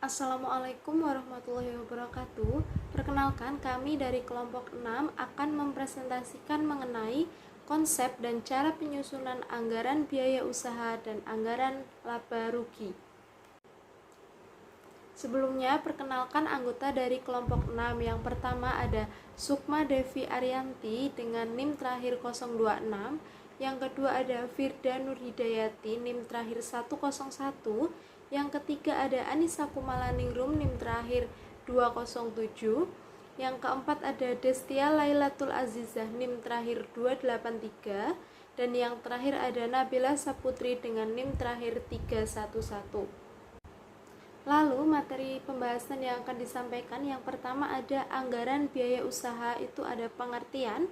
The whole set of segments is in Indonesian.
Assalamualaikum warahmatullahi wabarakatuh. Perkenalkan, kami dari kelompok 6 akan mempresentasikan mengenai konsep dan cara penyusunan anggaran biaya usaha dan anggaran laba rugi. Sebelumnya, perkenalkan anggota dari kelompok 6. Yang pertama ada Sukma Devi Arianti dengan NIM terakhir 026. Yang kedua ada Firda Nurhidayati NIM terakhir 101. Yang ketiga ada Anissa Kumalaningrum NIM terakhir 207. Yang keempat ada Destia Lailatul Azizah NIM terakhir 283. Dan yang terakhir ada Nabila Saputri dengan NIM terakhir 311. Lalu materi pembahasan yang akan disampaikan, yang pertama ada anggaran biaya usaha, itu ada pengertian,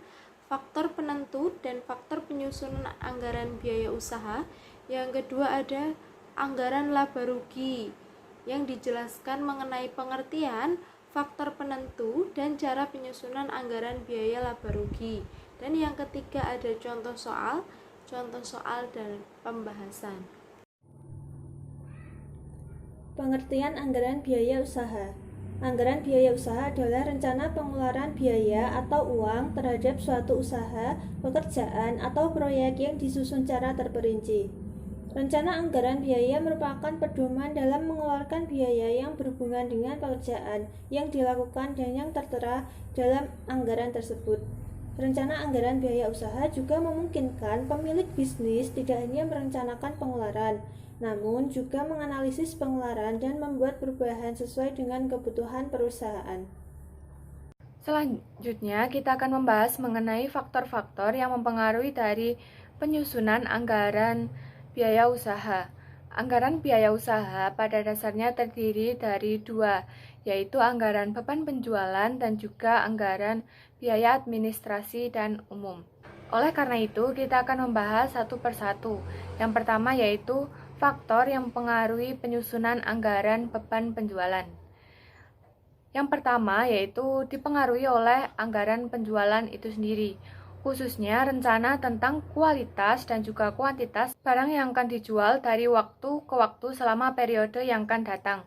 faktor penentu dan faktor penyusunan anggaran biaya usaha. Yang kedua ada anggaran laba rugi yang dijelaskan mengenai pengertian, faktor penentu dan cara penyusunan anggaran biaya laba rugi. Dan yang ketiga ada contoh soal dan pembahasan. Pengertian anggaran biaya usaha. Anggaran biaya usaha adalah rencana pengeluaran biaya atau uang terhadap suatu usaha, pekerjaan, atau proyek yang disusun secara terperinci. Rencana anggaran biaya merupakan pedoman dalam mengeluarkan biaya yang berhubungan dengan pekerjaan yang dilakukan dan yang tertera dalam anggaran tersebut. Rencana anggaran biaya usaha juga memungkinkan pemilik bisnis tidak hanya merencanakan pengeluaran, namun juga menganalisis pengeluaran dan membuat perubahan sesuai dengan kebutuhan perusahaan. Selanjutnya, kita akan membahas mengenai faktor-faktor yang mempengaruhi dari penyusunan anggaran biaya usaha. Anggaran biaya usaha pada dasarnya terdiri dari dua, yaitu anggaran beban penjualan dan juga anggaran biaya administrasi dan umum. Oleh karena itu, kita akan membahas satu persatu. Yang pertama yaitu faktor yang mempengaruhi penyusunan anggaran beban penjualan. Yang pertama yaitu dipengaruhi oleh anggaran penjualan itu sendiri, khususnya rencana tentang kualitas dan juga kuantitas barang yang akan dijual dari waktu ke waktu selama periode yang akan datang.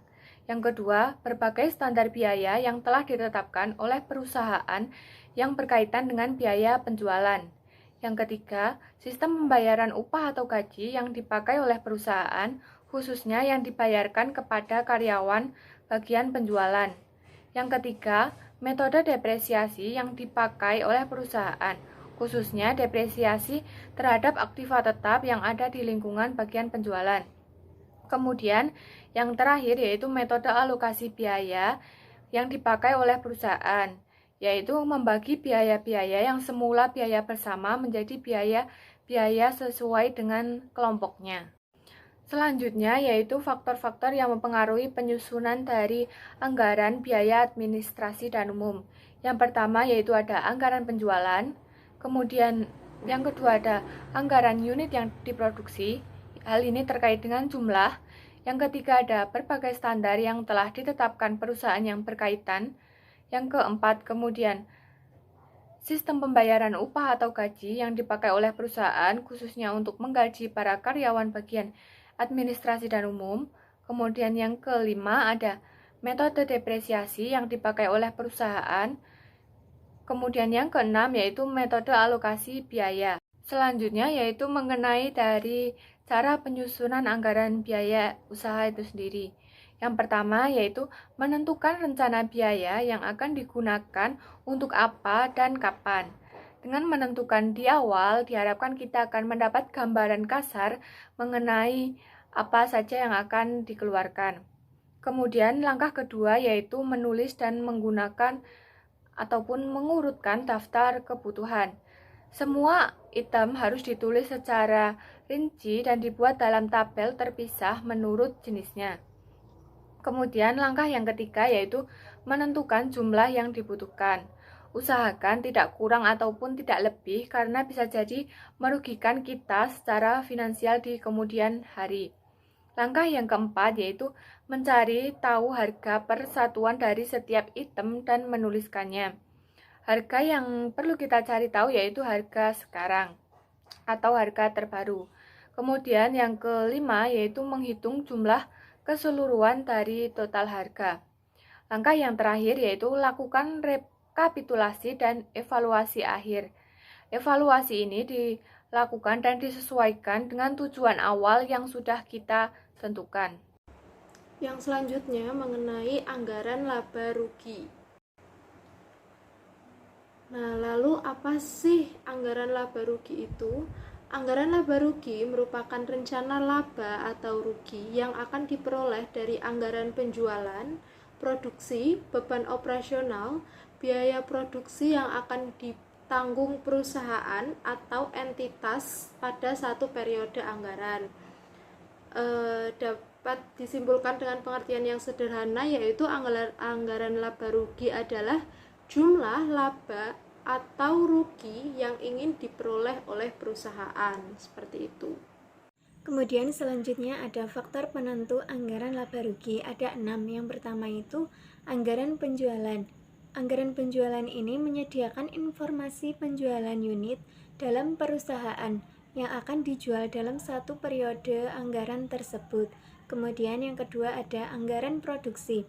Yang kedua, berbagai standar biaya yang telah ditetapkan oleh perusahaan yang berkaitan dengan biaya penjualan. Yang ketiga, sistem pembayaran upah atau gaji yang dipakai oleh perusahaan, khususnya yang dibayarkan kepada karyawan bagian penjualan. Yang ketiga, metode depresiasi yang dipakai oleh perusahaan, khususnya depresiasi terhadap aktiva tetap yang ada di lingkungan bagian penjualan. Kemudian, yang terakhir yaitu metode alokasi biaya yang dipakai oleh perusahaan, yaitu membagi biaya-biaya yang semula biaya bersama menjadi biaya-biaya sesuai dengan kelompoknya. Selanjutnya yaitu faktor-faktor yang mempengaruhi penyusunan dari anggaran biaya administrasi dan umum. Yang pertama yaitu ada anggaran penjualan, kemudian yang kedua ada anggaran unit yang diproduksi, hal ini terkait dengan jumlah. Yang ketiga ada berbagai standar yang telah ditetapkan perusahaan yang berkaitan. Yang keempat, kemudian sistem pembayaran upah atau gaji yang dipakai oleh perusahaan khususnya untuk menggaji para karyawan bagian administrasi dan umum. Kemudian yang kelima ada metode depresiasi yang dipakai oleh perusahaan. Kemudian yang keenam yaitu metode alokasi biaya. Selanjutnya yaitu mengenai dari cara penyusunan anggaran biaya usaha itu sendiri. Yang pertama yaitu menentukan rencana biaya yang akan digunakan untuk apa dan kapan. Dengan menentukan di awal, diharapkan kita akan mendapat gambaran kasar mengenai apa saja yang akan dikeluarkan. Kemudian langkah kedua yaitu menulis dan menggunakan ataupun mengurutkan daftar kebutuhan. Semua item harus ditulis secara rinci dan dibuat dalam tabel terpisah menurut jenisnya. Kemudian langkah yang ketiga yaitu menentukan jumlah yang dibutuhkan. Usahakan tidak kurang ataupun tidak lebih karena bisa jadi merugikan kita secara finansial di kemudian hari. Langkah yang keempat yaitu mencari tahu harga per satuan dari setiap item dan menuliskannya. Harga yang perlu kita cari tahu yaitu harga sekarang atau harga terbaru. Kemudian yang kelima yaitu menghitung jumlah keseluruhan dari total harga. Langkah yang terakhir yaitu lakukan rekapitulasi dan evaluasi akhir. Evaluasi ini dilakukan dan disesuaikan dengan tujuan awal yang sudah kita tentukan. Yang selanjutnya mengenai anggaran laba rugi. Nah, lalu apa sih anggaran laba rugi itu? Anggaran laba rugi merupakan rencana laba atau rugi yang akan diperoleh dari anggaran penjualan, produksi, beban operasional, biaya produksi yang akan ditanggung perusahaan atau entitas pada satu periode anggaran. Dapat disimpulkan dengan pengertian yang sederhana, yaitu anggaran laba rugi adalah jumlah laba atau rugi yang ingin diperoleh oleh perusahaan, seperti itu. Kemudian selanjutnya ada faktor penentu anggaran laba rugi, ada 6. Yang pertama itu anggaran penjualan. Anggaran penjualan ini menyediakan informasi penjualan unit dalam perusahaan yang akan dijual dalam satu periode anggaran tersebut. Kemudian yang kedua ada anggaran produksi.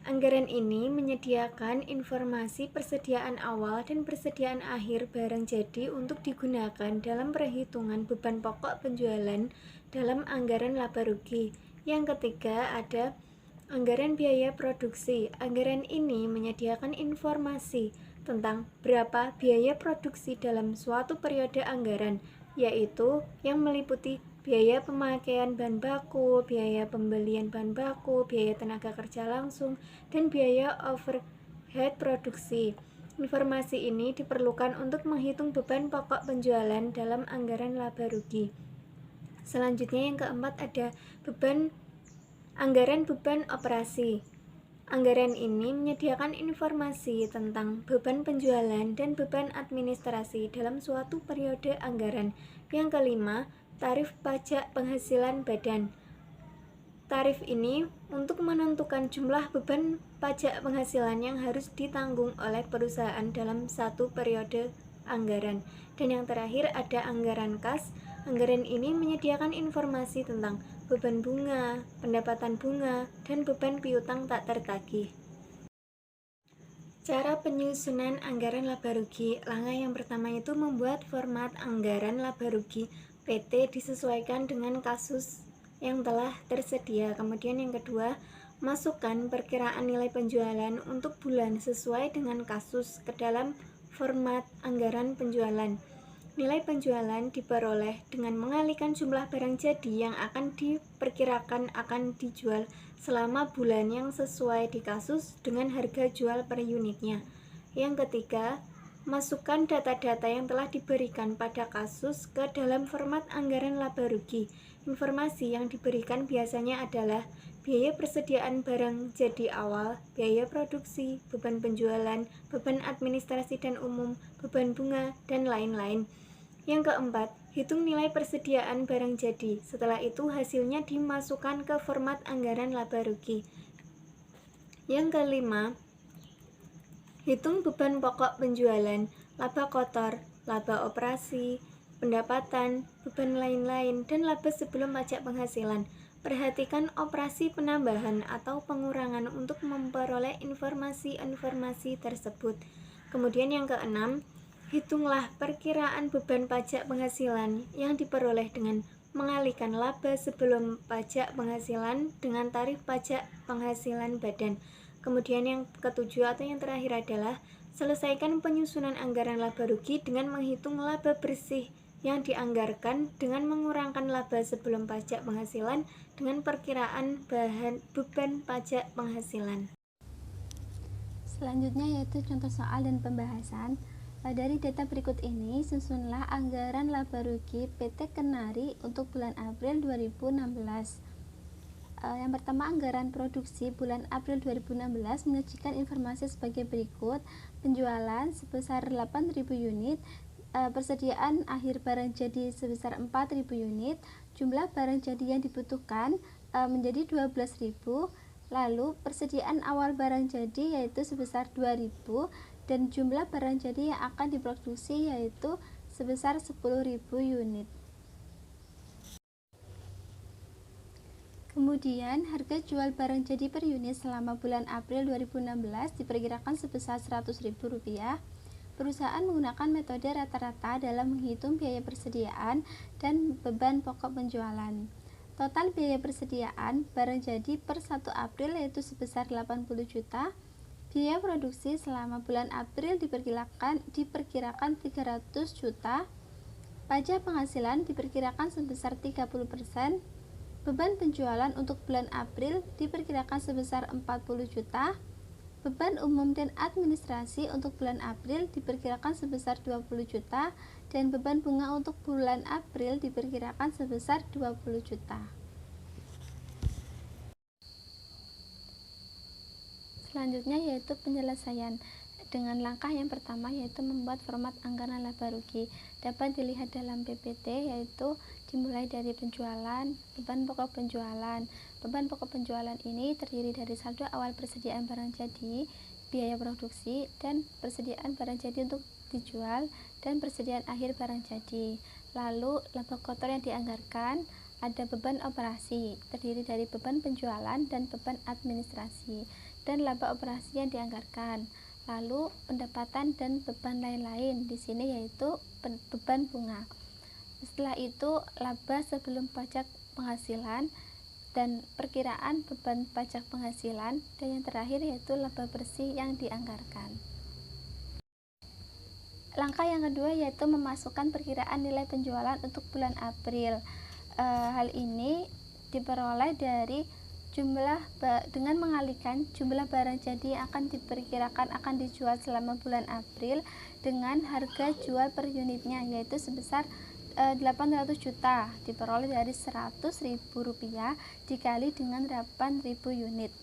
Anggaran ini menyediakan informasi persediaan awal dan persediaan akhir barang jadi untuk digunakan dalam perhitungan beban pokok penjualan dalam anggaran laba rugi. Yang ketiga ada anggaran biaya produksi. Anggaran ini menyediakan informasi tentang berapa biaya produksi dalam suatu periode anggaran, yaitu yang meliputi biaya pemakaian bahan baku, biaya pembelian bahan baku, biaya tenaga kerja langsung, dan biaya overhead produksi. Informasi ini diperlukan untuk menghitung beban pokok penjualan dalam anggaran laba rugi. Selanjutnya yang keempat ada anggaran beban operasi. Anggaran ini menyediakan informasi tentang beban penjualan dan beban administrasi dalam suatu periode anggaran. Yang kelima, tarif pajak penghasilan badan. Tarif ini untuk menentukan jumlah beban pajak penghasilan yang harus ditanggung oleh perusahaan dalam satu periode anggaran. Dan yang terakhir ada anggaran kas. Anggaran ini menyediakan informasi tentang beban bunga, pendapatan bunga, dan beban piutang tak tertagih. Cara penyusunan anggaran laba rugi. Langkah yang pertama itu membuat format anggaran laba rugi PT disesuaikan dengan kasus yang telah tersedia. Kemudian yang kedua, masukkan perkiraan nilai penjualan untuk bulan sesuai dengan kasus ke dalam format anggaran penjualan. Nilai penjualan diperoleh dengan mengalihkan jumlah barang jadi yang akan diperkirakan akan dijual selama bulan yang sesuai di kasus dengan harga jual per unitnya. Yang ketiga, masukkan data-data yang telah diberikan pada kasus ke dalam format anggaran laba rugi. Informasi yang diberikan biasanya adalah biaya persediaan barang jadi awal, biaya produksi, beban penjualan, beban administrasi dan umum, beban bunga, dan lain-lain. Yang keempat, hitung nilai persediaan barang jadi. Setelah itu hasilnya dimasukkan ke format anggaran laba rugi. Yang kelima, hitung beban pokok penjualan, laba kotor, laba operasi, pendapatan, beban lain-lain, dan laba sebelum pajak penghasilan. Perhatikan operasi penambahan atau pengurangan untuk memperoleh informasi-informasi tersebut. Kemudian yang keenam, hitunglah perkiraan beban pajak penghasilan yang diperoleh dengan mengalihkan laba sebelum pajak penghasilan dengan tarif pajak penghasilan badan. Kemudian yang ketujuh atau yang terakhir adalah selesaikan penyusunan anggaran laba rugi dengan menghitung laba bersih yang dianggarkan dengan mengurangkan laba sebelum pajak penghasilan dengan perkiraan beban pajak penghasilan. Selanjutnya yaitu contoh soal dan pembahasan. Dari data berikut ini, susunlah anggaran laba rugi PT Kenari untuk bulan April 2016. Yang pertama, anggaran produksi bulan April 2016 menyajikan informasi sebagai berikut. Penjualan sebesar 8.000 unit, persediaan akhir barang jadi sebesar 4.000 unit, jumlah barang jadi yang dibutuhkan menjadi 12.000, lalu persediaan awal barang jadi yaitu sebesar 2.000, dan jumlah barang jadi yang akan diproduksi yaitu sebesar 10.000 unit. Kemudian, harga jual barang jadi per unit selama bulan April 2016 diperkirakan sebesar Rp100.000. Perusahaan menggunakan metode rata-rata dalam menghitung biaya persediaan dan beban pokok penjualan. Total biaya persediaan barang jadi per 1 April yaitu sebesar 80 juta. Biaya produksi selama bulan April diperkirakan 300 juta. Pajak penghasilan diperkirakan sebesar 30%. Beban penjualan untuk bulan April diperkirakan sebesar 40 juta. Beban umum dan administrasi untuk bulan April diperkirakan sebesar 20 juta dan beban bunga untuk bulan April diperkirakan sebesar 20 juta. Selanjutnya yaitu penyelesaian. Dengan langkah yang pertama yaitu membuat format anggaran laba rugi. Dapat dilihat dalam PPT yaitu dimulai dari penjualan, beban pokok penjualan. Beban pokok penjualan ini terdiri dari saldo awal persediaan barang jadi, biaya produksi, dan persediaan barang jadi untuk dijual, dan persediaan akhir barang jadi. Lalu laba kotor yang dianggarkan, ada beban operasi, terdiri dari beban penjualan dan beban administrasi, dan laba operasi yang dianggarkan. Lalu pendapatan dan beban lain-lain di sini yaitu beban bunga. Setelah itu laba sebelum pajak penghasilan dan perkiraan beban pajak penghasilan, dan yang terakhir yaitu laba bersih yang dianggarkan. Langkah yang kedua yaitu memasukkan perkiraan nilai penjualan untuk bulan April. Hal ini diperoleh dari dengan mengalihkan jumlah barang jadi yang akan diperkirakan akan dijual selama bulan April dengan harga jual per unitnya yaitu sebesar 800 juta diperoleh dari Rp100.000 dikali dengan 8.000 unit.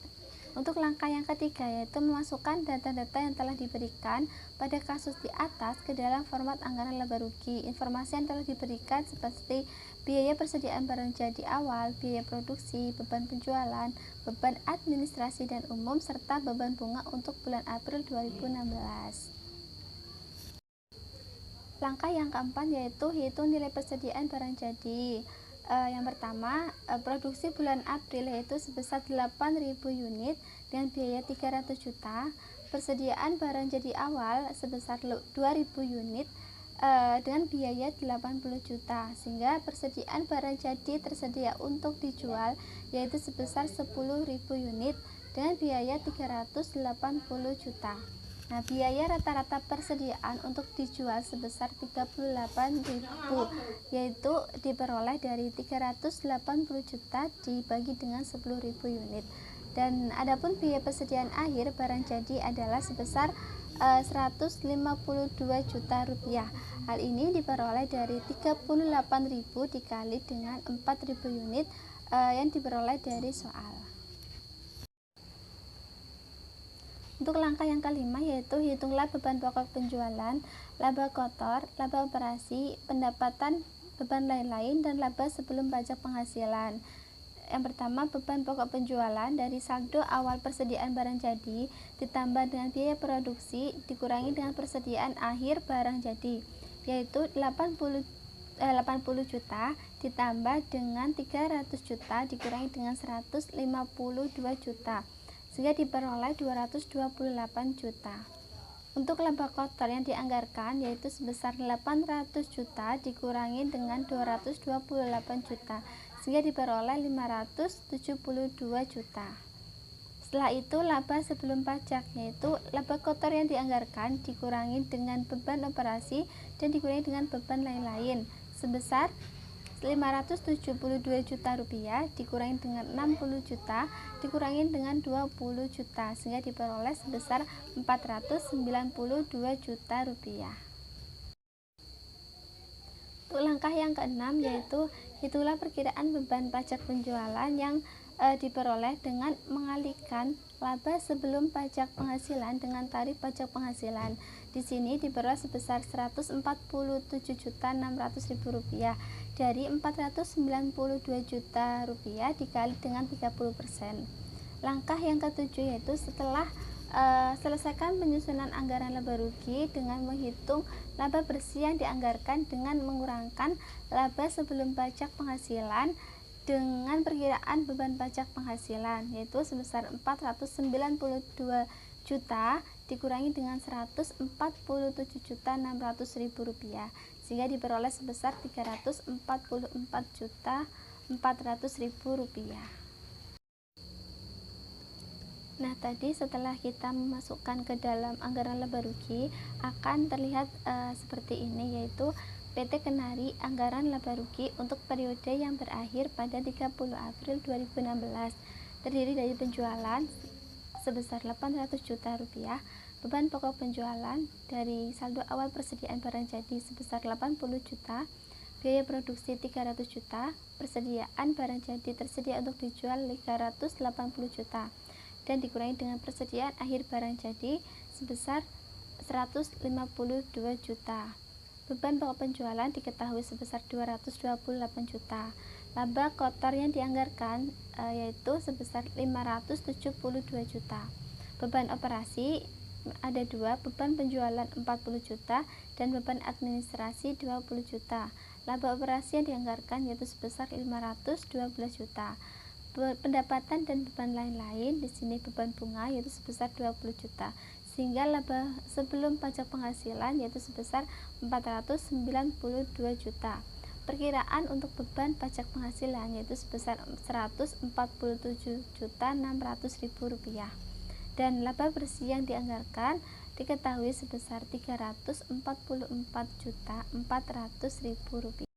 Untuk langkah yang ketiga yaitu memasukkan data-data yang telah diberikan pada kasus di atas ke dalam format anggaran laba rugi. Informasi yang telah diberikan seperti biaya persediaan barang jadi awal, biaya produksi, beban penjualan, beban administrasi dan umum, serta beban bunga untuk bulan April 2016. Langkah yang keempat yaitu hitung nilai persediaan barang jadi. Yang pertama, produksi bulan April yaitu sebesar 8.000 unit dengan biaya 300 juta, persediaan barang jadi awal sebesar 2.000 unit dengan biaya 80 juta, sehingga persediaan barang jadi tersedia untuk dijual yaitu sebesar 10.000 unit dengan biaya 380 juta. Nah, biaya rata-rata persediaan untuk dijual sebesar 38.000 yaitu diperoleh dari 380 juta dibagi dengan 10.000 unit. Dan adapun biaya persediaan akhir barang jadi adalah sebesar 152 juta rupiah. Hal ini diperoleh dari 38.000 dikali dengan 4.000 unit yang diperoleh dari soal. Untuk langkah yang kelima yaitu hitunglah beban pokok penjualan, laba kotor, laba operasi, pendapatan, beban lain-lain, dan laba sebelum pajak penghasilan. Yang pertama, beban pokok penjualan dari saldo awal persediaan barang jadi ditambah dengan biaya produksi dikurangi dengan persediaan akhir barang jadi, yaitu 80 juta ditambah dengan 300 juta dikurangi dengan 152 juta, sehingga diperoleh 228 juta. Untuk laba kotor yang dianggarkan yaitu sebesar 800 juta dikurangi dengan 228 juta, sehingga diperoleh 572 juta. Setelah itu laba sebelum pajak yaitu laba kotor yang dianggarkan dikurangi dengan beban operasi dan dikurangi dengan beban lain-lain sebesar 572 juta rupiah dikurangi dengan 60 juta dikurangi dengan 20 juta, sehingga diperoleh sebesar 492 juta rupiah. Untuk langkah yang keenam yaitu itulah perkiraan beban pajak penjualan yang diperoleh dengan mengalihkan laba sebelum pajak penghasilan dengan tarif pajak penghasilan. Di sini diperoleh sebesar Rp147.600.000 dari Rp492 juta dikali dengan 30%. Langkah yang ketujuh yaitu setelah selesaikan penyusunan anggaran laba rugi dengan menghitung laba bersih yang dianggarkan dengan mengurangkan laba sebelum pajak penghasilan dengan perkiraan beban pajak penghasilan yaitu sebesar 492 juta dikurangi dengan 147.600.000 rupiah, sehingga diperoleh sebesar 344.400.000 rupiah. Nah, tadi setelah kita memasukkan ke dalam anggaran laba rugi akan terlihat seperti ini, yaitu PT Kenari anggaran laba rugi untuk periode yang berakhir pada 30 April 2016 terdiri dari penjualan sebesar 800 juta rupiah, beban pokok penjualan dari saldo awal persediaan barang jadi sebesar 80 juta, biaya produksi 300 juta, persediaan barang jadi tersedia untuk dijual 380 juta, dan dikurangi dengan persediaan akhir barang jadi sebesar 152 juta. Beban pokok penjualan diketahui sebesar 228 juta. Laba kotor yang dianggarkan yaitu sebesar 572 juta. Beban operasi ada dua, beban penjualan 40 juta dan beban administrasi 20 juta. Laba operasi yang dianggarkan yaitu sebesar 512 juta. Pendapatan dan beban lain-lain di sini beban bunga yaitu sebesar 20 juta, sehingga laba sebelum pajak penghasilan yaitu sebesar 492 juta. Perkiraan untuk beban pajak penghasilan yaitu sebesar 147.600.000 rupiah, dan laba bersih yang dianggarkan diketahui sebesar 344.400.000 rupiah.